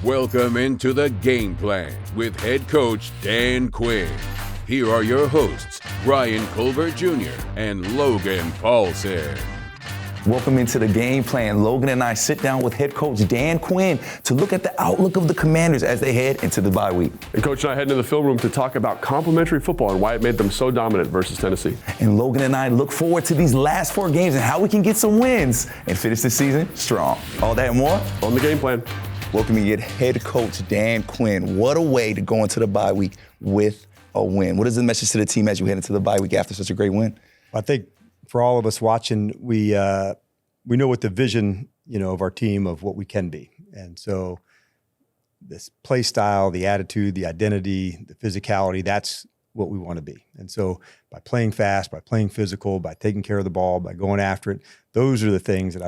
Welcome into the Game Plan with head coach Dan Quinn. Here are your hosts, Bryan Colbert Jr. and Logan Paulsen. Welcome into the Game Plan. Logan and I sit down with head coach Dan Quinn to look at the outlook of the Commanders as they head into the bye week. And Coach and I head into the film room to talk about complementary football and why it made them so dominant versus Tennessee. And Logan and I look forward to these last 4 games and how we can get some wins and finish the season strong. All that and more on the Game Plan. Welcoming in head coach Dan Quinn. What a way to go into the bye week with a win. What is the message to the team as you head into the bye week after such a great win? I think for all of us watching, we know what the vision, of our team of what we can be. And so this play style, the attitude, the identity, the physicality, that's what we want to be. And so by playing fast, by playing physical, by taking care of the ball, by going after it, those are the things that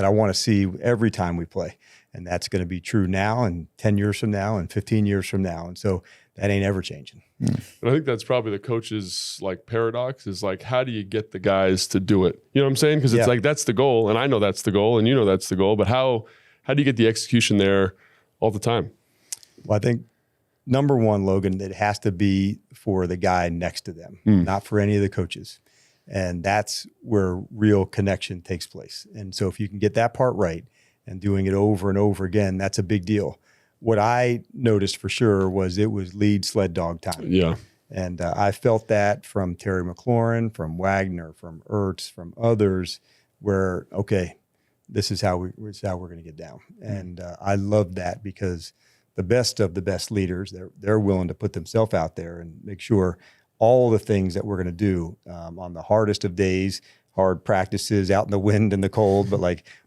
I want to see every time we play. And that's going to be true now and 10 years from now and 15 years from now. And so that ain't ever changing. And I think that's probably the coach's paradox is how do you get the guys to do it? You know what I'm saying? Because it's that's the goal, and I know that's the goal, and you know that's the goal. But how do you get the execution there all the time? Well, I think number one, Logan, it has to be for the guy next to them, not for any of the coaches. And that's where real connection takes place. And so if you can get that part right and doing it over and over again, that's a big deal. What I noticed for sure was it was lead sled dog time. Yeah. And I felt that from Terry McLaurin, from Wagner, from Ertz, from others where, okay, this is how we're going to get down. And I love that because the best of the best leaders, they're willing to put themselves out there and make sure all the things that we're going to do on the hardest of days, hard practices out in the wind and the cold, but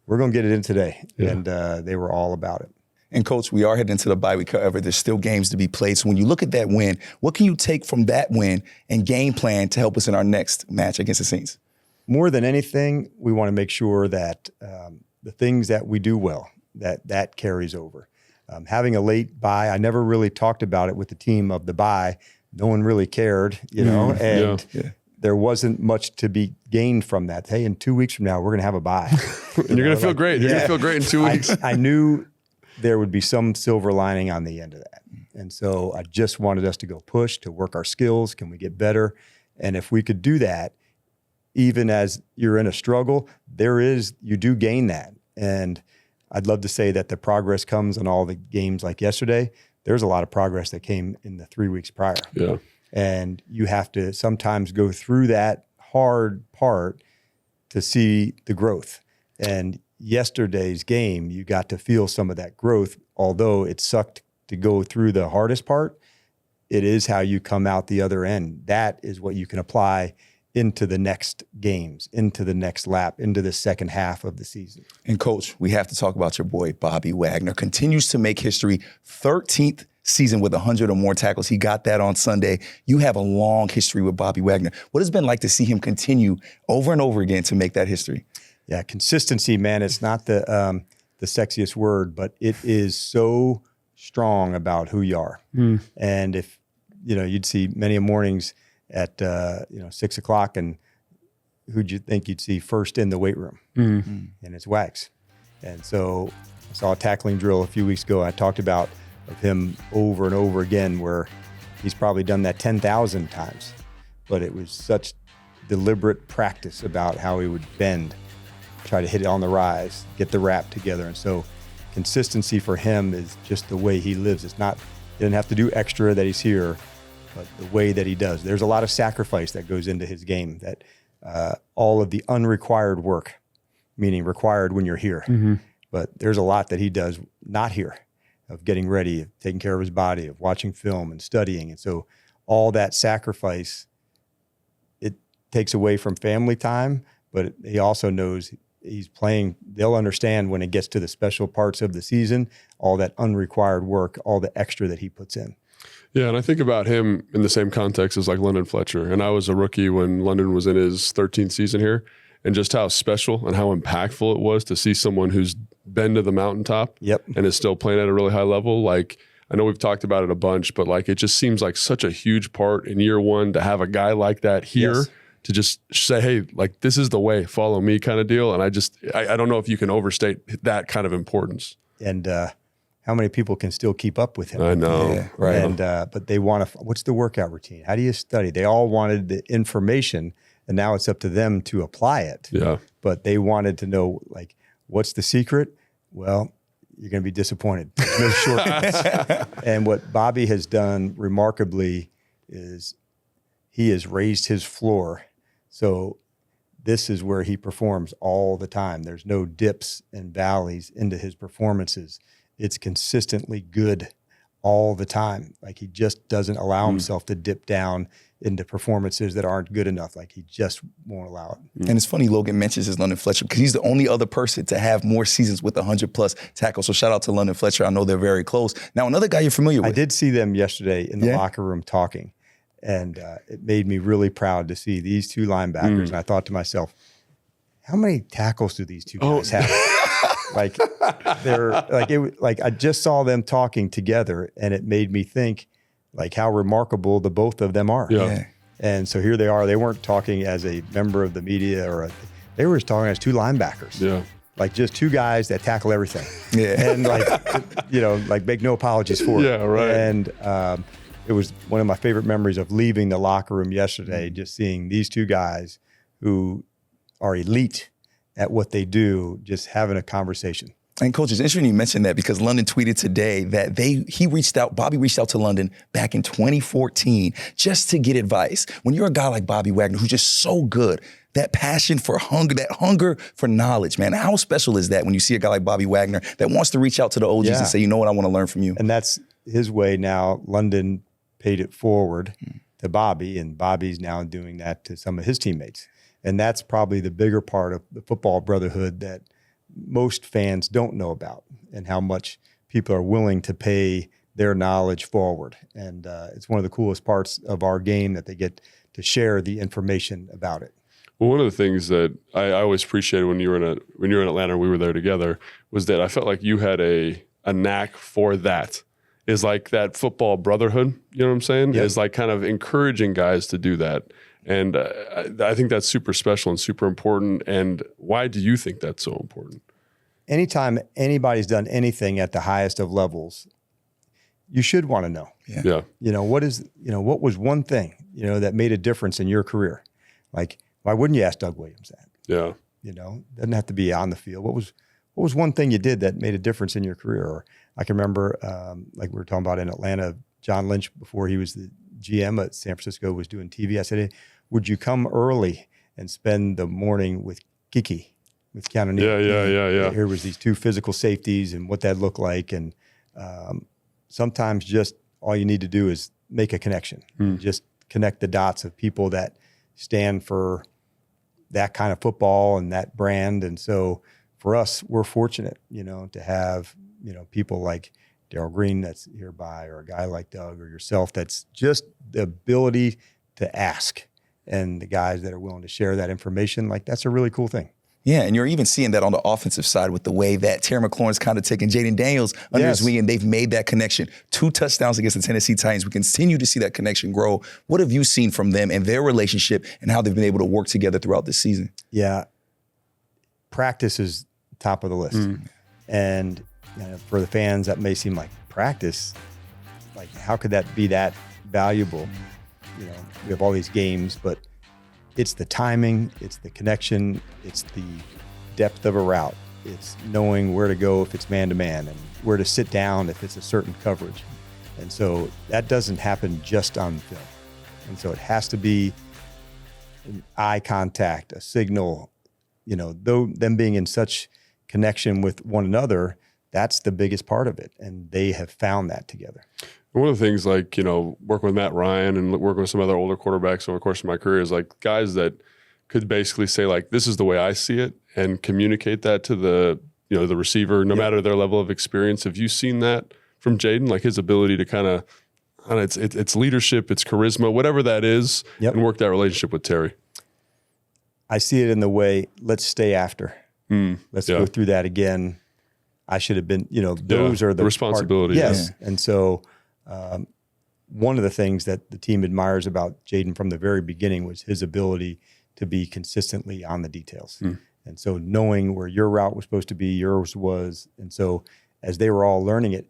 we're going to get it in today. Yeah. And they were all about it. And Coach, we are heading into the bye week. However, there's still games to be played. So when you look at that win, what can you take from that win and game plan to help us in our next match against the Saints? More than anything, we want to make sure that the things that we do well, that carries over. Having a late bye, I never really talked about it with the team of the bye. No one really cared, and there wasn't much to be gained from that. Hey, in 2 weeks from now, we're going to have a bye. And you're going to feel great. You're going to feel great in 2 weeks. I knew there would be some silver lining on the end of that. And so I just wanted us to go push, to work our skills. Can we get better? And if we could do that, even as you're in a struggle, you do gain that. And I'd love to say that the progress comes in all the games like yesterday. There's a lot of progress that came in the 3 weeks prior. Yeah. And you have to sometimes go through that hard part to see the growth. And yesterday's game, you got to feel some of that growth. Although it sucked to go through the hardest part, it is how you come out the other end. That is what you can apply into the next games, into the next lap, into the second half of the season. And Coach, we have to talk about your boy, Bobby Wagner. Continues to make history, 13th season with 100 or more tackles. He got that on Sunday. You have a long history with Bobby Wagner. What has it been like to see him continue over and over again to make that history? Yeah, consistency, man. It's not the sexiest word, but it is so strong about who you are. And if, you'd see many mornings at, 6 o'clock, and who'd you think you'd see first in the weight room? And it's Wags. And so I saw a tackling drill a few weeks ago. I talked about of him over and over again where he's probably done that 10,000 times. But it was such deliberate practice about how he would bend, try to hit it on the rise, get the wrap together. And so consistency for him is just the way he lives. It's not, he doesn't have to do extra that he's here, but the way that he does. There's a lot of sacrifice that goes into his game, that all of the unrequired work, meaning required when you're here. But there's a lot that he does not here, of getting ready, of taking care of his body, of watching film and studying. And so all that sacrifice, it takes away from family time, but he also knows he's playing. They'll understand when it gets to the special parts of the season, all that unrequired work, all the extra that he puts in. Yeah, and I think about him in the same context as London Fletcher. And I was a rookie when London was in his 13th season here, and just how special and how impactful it was to see someone who's been to the mountaintop and is still playing at a really high level. I know we've talked about it a bunch, but it just seems like such a huge part in year one to have a guy like that here to just say, hey, this is the way, follow me kind of deal. And I don't know if you can overstate that kind of importance. And how many people can still keep up with him. I know. Yeah, right. And but they want to. What's the workout routine? How do you study? They all wanted the information, and now it's up to them to apply it. Yeah. But they wanted to know, like, what's the secret? Well, you're going to be disappointed. There's no shortcuts. And what Bobby has done remarkably is he has raised his floor. So this is where he performs all the time. There's no dips and valleys into his performances. It's consistently good all the time. Like, he just doesn't allow himself to dip down into performances that aren't good enough. Like, he just won't allow it. And it's funny Logan mentions his London Fletcher because he's the only other person to have more seasons with 100+ tackles. So shout out to London Fletcher. I know they're very close. Now, another guy you're familiar with. I did see them yesterday in the locker room talking, and it made me really proud to see these two linebackers. And I thought to myself, how many tackles do these two guys have? Like, they're like I just saw them talking together, and it made me think like how remarkable the both of them are. Yeah. And so here they are. They weren't talking as a member of the media they were just talking as two linebackers. Yeah. Like, just two guys that tackle everything. Yeah. And like make no apologies for it. Yeah, right. And it was one of my favorite memories of leaving the locker room yesterday, just seeing these two guys who are elite at what they do, just having a conversation. And Coach, it's interesting you mentioned that because London tweeted today that Bobby reached out to London back in 2014 just to get advice. When you're a guy like Bobby Wagner, who's just so good, that passion for hunger, that hunger for knowledge, man, how special is that when you see a guy like Bobby Wagner that wants to reach out to the OGs and say, you know what, I want to learn from you? And that's his way now. London paid it forward to Bobby, and Bobby's now doing that to some of his teammates. And that's probably the bigger part of the football brotherhood that most fans don't know about, and how much people are willing to pay their knowledge forward. And it's one of the coolest parts of our game that they get to share the information about it. Well, one of the things that I always appreciated when you were in Atlanta and we were there together was that I felt like you had a knack for that. Is like that football brotherhood, you know what I'm saying? Yep. Is like kind of encouraging guys to do that. And I think that's super special and super important. And why do you think that's so important? Anytime anybody's done anything at the highest of levels, you should want to know. Yeah. What was one thing, that made a difference in your career? Like, why wouldn't you ask Doug Williams that? Yeah. Doesn't have to be on the field. What was one thing you did that made a difference in your career? Or I can remember, like we were talking about in Atlanta, John Lynch, before he was the GM at San Francisco, was doing TV. I said, hey, would you come early and spend the morning with Kiki, with Keanu Neal? Yeah. Here was these two physical safeties and what that looked like. And sometimes just all you need to do is make a connection. Just connect the dots of people that stand for that kind of football and that brand. And so for us, we're fortunate, to have, people like Darryl Green that's hereby, or a guy like Doug or yourself, that's just the ability to ask, and the guys that are willing to share that information. Like, that's a really cool thing. Yeah, and you're even seeing that on the offensive side with the way that Terry McLaurin's kind of taking Jaden Daniels under his wing, and they've made that connection. 2 touchdowns against the Tennessee Titans. We continue to see that connection grow. What have you seen from them and their relationship and how they've been able to work together throughout this season? Yeah, practice is top of the list. And for the fans, that may seem like practice. Like, how could that be that valuable? We have all these games, but it's the timing, it's the connection, it's the depth of a route. It's knowing where to go if it's man-to-man, and where to sit down if it's a certain coverage. And so that doesn't happen just on film. And so it has to be an eye contact, a signal, though them being in such connection with one another, that's the biggest part of it. And they have found that together. One of the things, like, working with Matt Ryan and working with some other older quarterbacks over the course of my career, is like guys that could basically say, like, this is the way I see it, and communicate that to the receiver, no matter their level of experience. Have you seen that from Jaden? Like, his ability to kind of, it's leadership, it's charisma, whatever that is, and work that relationship with Terry. I see it in the way, let's stay after. Let's go through that again. I should have been, those are the responsibility. Yes. Yeah. And so one of the things that the team admires about Jaden from the very beginning was his ability to be consistently on the details. And so knowing where your route was supposed to be, yours was. And so as they were all learning it,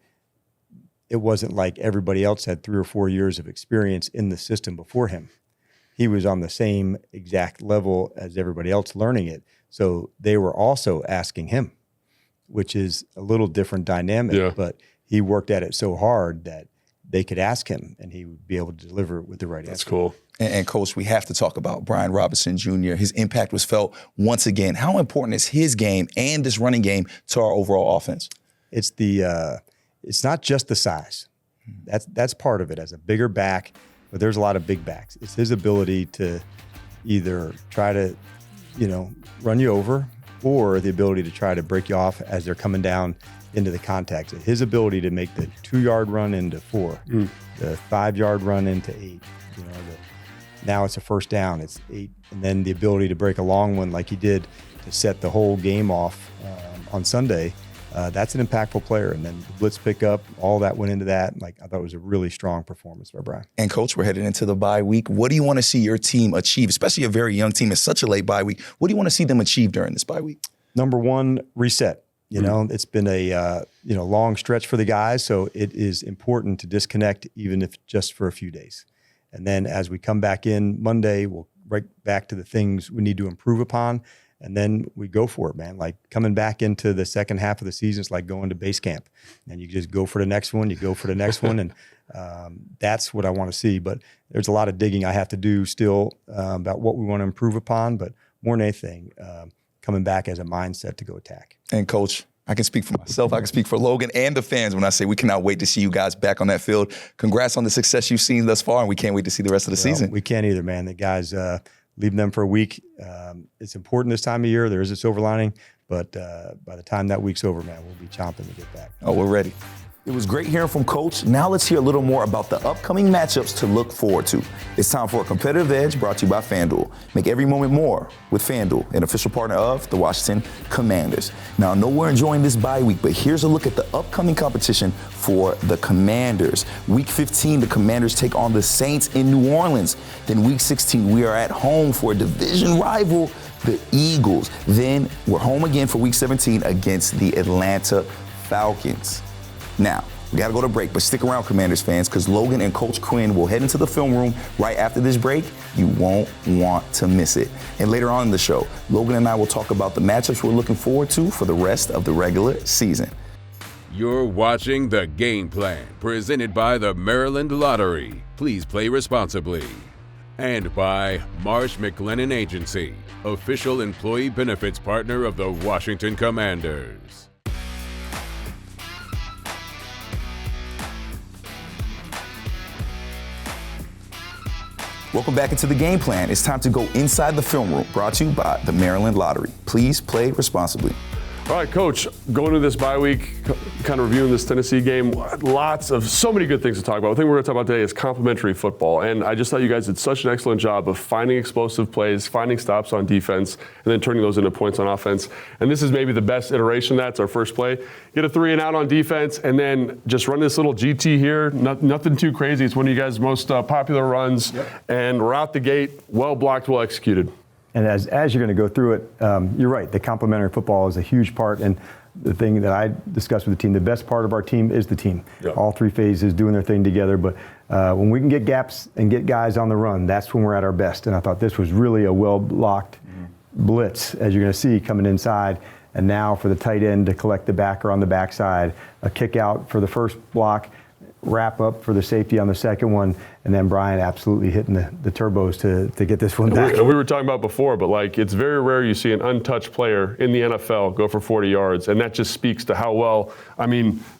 it wasn't like everybody else had 3 or 4 years of experience in the system before him. He was on the same exact level as everybody else learning it. So they were also asking him, which is a little different dynamic, but he worked at it so hard that they could ask him and he would be able to deliver with the right answer. That's cool. And Coach, we have to talk about Brian Robinson Jr. His impact was felt once again. How important is his game and this running game to our overall offense? It's it's not just the size. That's part of it as a bigger back, but there's a lot of big backs. It's his ability to either try to, run you over, or the ability to try to break you off as they're coming down into the contact. His ability to make the 2-yard run into 4, the 5-yard run into 8. Now it's a first down, it's 8, and then the ability to break a long one like he did to set the whole game off on Sunday. That's an impactful player. And then the blitz pickup, all that went into that. I thought it was a really strong performance by Brian. And Coach, we're headed into the bye week. What do you want to see your team achieve, especially a very young team? It's such a late bye week. What do you want to see them achieve during this bye week? Number one, reset. It's been a long stretch for the guys, so it is important to disconnect, even if just for a few days. And then as we come back in Monday, we'll right back to the things we need to improve upon. And then we go for it, man. Like coming back into the second half of the season, it's like going to base camp. And you just go for the next one, you go for the next one. And that's what I want to see. But there's a lot of digging I have to do still about what we want to improve upon. But more than anything, coming back as a mindset to go attack. And Coach, I can speak for myself. I can speak for Logan and the fans when I say we cannot wait to see you guys back on that field. Congrats on the success you've seen thus far, and we can't wait to see the rest of the season. We can't either, man. The guys... leaving them for a week. It's important this time of year. There is a silver lining, but by the time that week's over, man, we'll be chomping to get back. Oh, we're ready. It was great hearing from Coach. Now let's hear a little more about the upcoming matchups to look forward to. It's time for a competitive edge brought to you by FanDuel. Make every moment more with FanDuel, an official partner of the Washington Commanders. Now, I know we're enjoying this bye week, but here's a look at the upcoming competition for the Commanders. Week 15, the Commanders take on the Saints in New Orleans. Then week 16, we are at home for a division rival, the Eagles. Then we're home again for week 17 against the Atlanta Falcons. Now, we got to go to break, but stick around, Commanders fans, because Logan and Coach Quinn will head into the film room right after this break. You won't want to miss it. And later on in the show, Logan and I will talk about the matchups we're looking forward to for the rest of the regular season. You're watching The Game Plan, presented by the Maryland Lottery. Please play responsibly. And by Marsh McLennan Agency, official employee benefits partner of the Washington Commanders. Welcome back into The Game Plan. It's time to go inside the film room, brought to you by the Maryland Lottery. Please play responsibly. All right, Coach, going into this bye week, kind of reviewing this Tennessee game, so many good things to talk about. The thing we're going to talk about today is complementary football. And I just thought you guys did such an excellent job of finding explosive plays, finding stops on defense, and then turning those into points on offense. And this is maybe the best iteration. That's our first play. Get a 3 and out on defense, and then just run this little GT here. Nothing too crazy. It's one of you guys' most popular runs. Yep. And we're out the gate, well blocked, well executed. And as you're going to go through it, you're right. The complementary football is a huge part. And the thing that I discussed with the team, the best part of our team is the team. Yep. All 3 phases doing their thing together. But when we can get gaps and get guys on the run, that's when we're at our best. And I thought this was really a well-blocked blitz, as you're going to see, coming inside. And now for the tight end to collect the backer on the backside, a kick out for the first block, wrap up for the safety on the second one, and then Brian absolutely hitting the turbos to get this one back. And we were talking about before, but it's very rare you see an untouched player in the NFL go for 40 yards, and that just speaks to how well,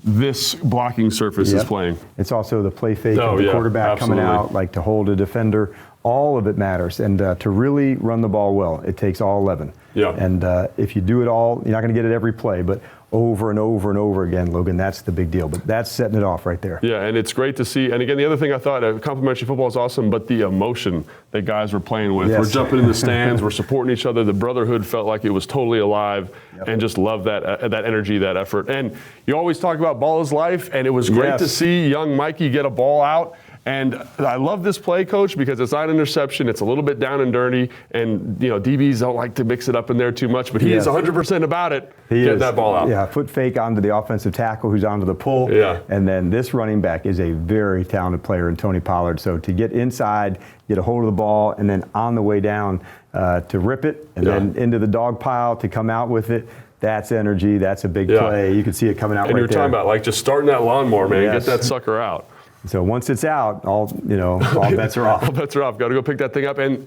this blocking surface is playing. It's also the play fake of the quarterback coming out, to hold a defender. All of it matters, and to really run the ball well, it takes all 11. Yeah. And if you do it all, you're not going to get it every play, but over and over and over again, Logan, that's the big deal. But that's setting it off right there. Yeah, and it's great to see. And again, the other thing I thought, complementary football is awesome, but the emotion that guys were playing with. Yes. We're jumping in the stands, we're supporting each other. The brotherhood felt like it was totally alive, and just love that energy, that effort. And you always talk about ball is life, and it was great to see young Mikey get a ball out And I love this play, Coach, because it's not an interception. It's a little bit down and dirty. And, DBs don't like to mix it up in there too much, but he is 100% about it. Get that ball out. Yeah, foot fake onto the offensive tackle who's onto the pull. Yeah. And then this running back is a very talented player in Tony Pollard. So to get inside, get a hold of the ball, and then on the way down to rip it, and then into the dog pile to come out with it. That's energy. That's a big play. You can see it coming out right there. And you're talking about like just starting that lawnmower, man. Yes. Get that sucker out. So once it's out, all bets are off. All bets are off. Got to go pick that thing up. And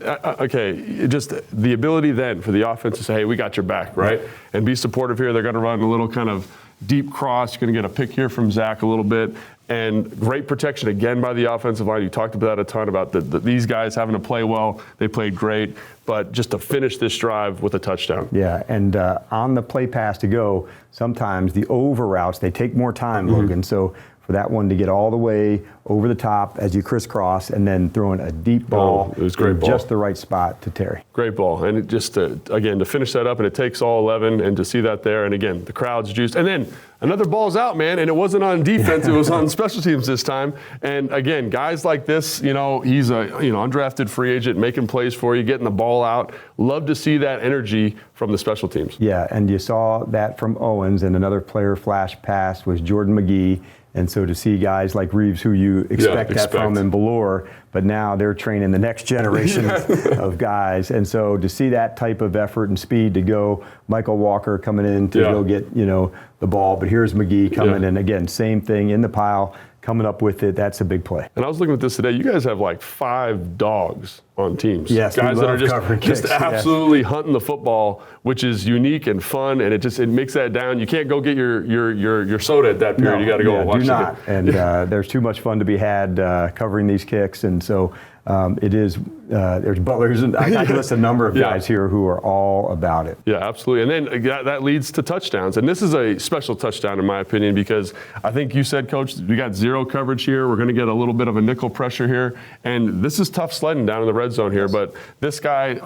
just the ability then for the offense to say, hey, we got your back, right? And be supportive here. They're going to run a little kind of deep cross. You're going to get a pick here from Zach a little bit. And great protection again by the offensive line. You talked about that a ton, about these guys having to play well. They played great. But just to finish this drive with a touchdown. Yeah, and on the play pass to go, sometimes the over routes, they take more time, Logan. So for that one to get all the way over the top as you crisscross and then throwing a deep ball, it was great ball. Just the right spot to Terry. Great ball. And it just, again, to finish that up, and it takes all 11, and to see that there, and again, the crowd's juiced. And then another ball's out, man, and it wasn't on defense, it was on special teams this time. And again, guys like this, he's a undrafted free agent making plays for you, getting the ball out. Love to see that energy from the special teams. Yeah, and you saw that from Owens, and another player flash pass was Jordan McGee. And so to see guys like Reeves, who you expect that from, and Ballore, but now they're training the next generation of guys. And so to see that type of effort and speed to go, Michael Walker coming in to go get, the ball, but here's McGee coming in again, same thing in the pile, coming up with it. That's a big play. And I was looking at this today. You guys have like 5 dogs on teams. Yes, guys that are just kicks, absolutely hunting the football, which is unique and fun, and it makes that down. You can't go get your soda at that period. You got to go and watch it. Do not. And there's too much fun to be had covering these kicks, and so it is. There's butlers, and I can list a number of guys here who are all about it. Yeah, absolutely. And then that leads to touchdowns. And this is a special touchdown, in my opinion, because I think you said, Coach, we got zero coverage here. We're going to get a little bit of a nickel pressure here. And this is tough sledding down in the red zone here. But this guy,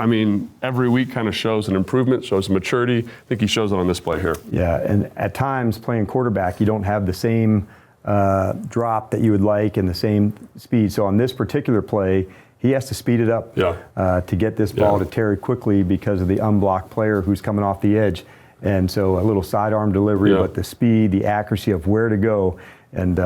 every week kind of shows an improvement, shows maturity. I think he shows it on this play here. Yeah, and at times playing quarterback, you don't have the same drop that you would like and the same speed. So on this particular play, he has to speed it up to get this ball to Terry quickly because of the unblocked player who's coming off the edge. And so a little sidearm delivery, but the speed, the accuracy of where to go. And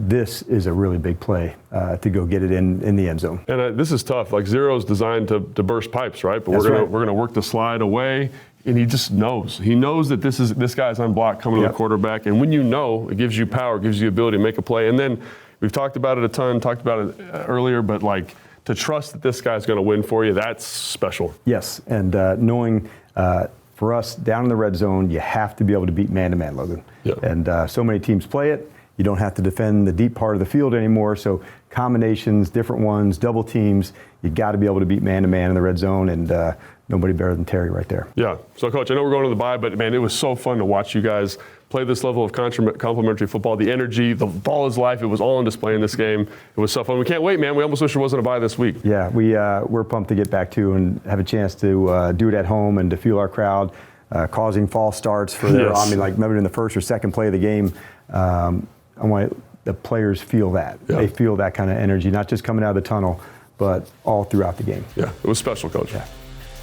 this is a really big play to go get it in the end zone. And this is tough. Like zero is designed to burst pipes, right? But we're gonna work the slide away. And he just knows. He knows that this guy's unblocked coming to the quarterback. And when you know, it gives you power, gives you the ability to make a play. And then we've talked about it a ton, talked about it earlier, but like to trust that this guy's going to win for you, that's special. Yes, and knowing for us down in the red zone, you have to be able to beat man-to-man, Logan. Yep. And so many teams play it. You don't have to defend the deep part of the field anymore. So combinations, different ones, double teams, you got to be able to beat man-to-man in the red zone. And nobody better than Terry right there. Yeah. So, Coach, I know we're going to the bye, but, man, it was so fun to watch you guys play this level of complementary football. The energy, the ball is life. It was all on display in this game. It was so fun. We can't wait, man. We almost wish there wasn't a bye this week. Yeah, we're pumped to get back to and have a chance to do it at home and to feel our crowd, causing false starts for their, maybe in the first or second play of the game. I want the players feel that. Yeah. They feel that kind of energy, not just coming out of the tunnel, but all throughout the game. Yeah, it was special, Coach. Yeah.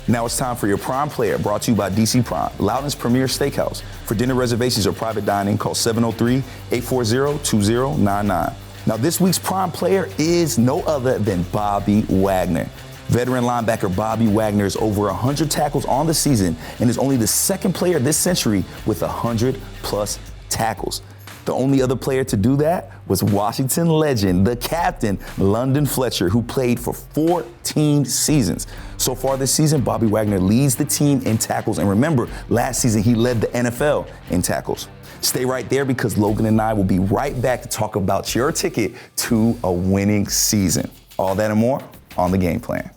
Now it's time for your Prime Player, brought to you by DC Prime, Loudoun's premier steakhouse. For dinner reservations or private dining, call 703-840-2099. Now this week's Prime Player is no other than Bobby Wagner. Veteran linebacker Bobby Wagner is over 100 tackles on the season and is only the second player this century with 100+ tackles. The only other player to do that was Washington legend, the captain, London Fletcher, who played for 14 seasons. So far this season, Bobby Wagner leads the team in tackles. And remember, last season he led the NFL in tackles. Stay right there because Logan and I will be right back to talk about your ticket to a winning season. All that and more on the Game Plan.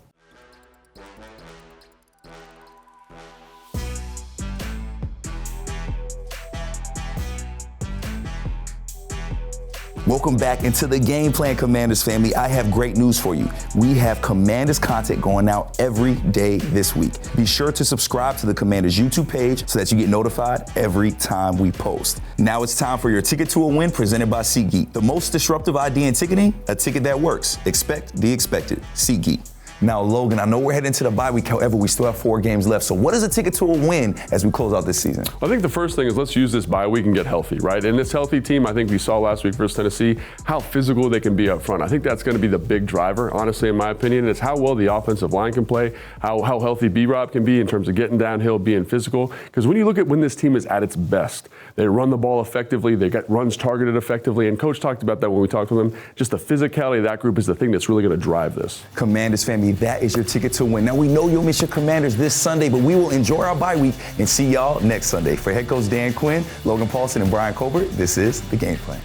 Welcome back into the Game Plan, Commanders family. I have great news for you. We have Commanders content going out every day this week. Be sure to subscribe to the Commanders YouTube page so that you get notified every time we post. Now it's time for your Ticket to a Win presented by SeatGeek. The most disruptive idea in ticketing, a ticket that works. Expect the expected. SeatGeek. Now, Logan, I know we're heading to the bye week. However, we still have 4 games left. So what is a ticket to a win as we close out this season? I think the first thing is let's use this bye week and get healthy, right? And this healthy team, I think we saw last week versus Tennessee, how physical they can be up front. I think that's going to be the big driver, honestly, in my opinion. It's how well the offensive line can play, how healthy B-Rob can be in terms of getting downhill, being physical. Because when you look at when this team is at its best, they run the ball effectively, they get runs targeted effectively, and Coach talked about that when we talked with him. Just the physicality of that group is the thing that's really going to drive this. Commanders family, that is your ticket to win. Now, we know you'll miss your Commanders this Sunday, but we will enjoy our bye week and see y'all next Sunday. For head coach Dan Quinn, Logan Paulsen, and Bryan Colbert, this is The Game Plan.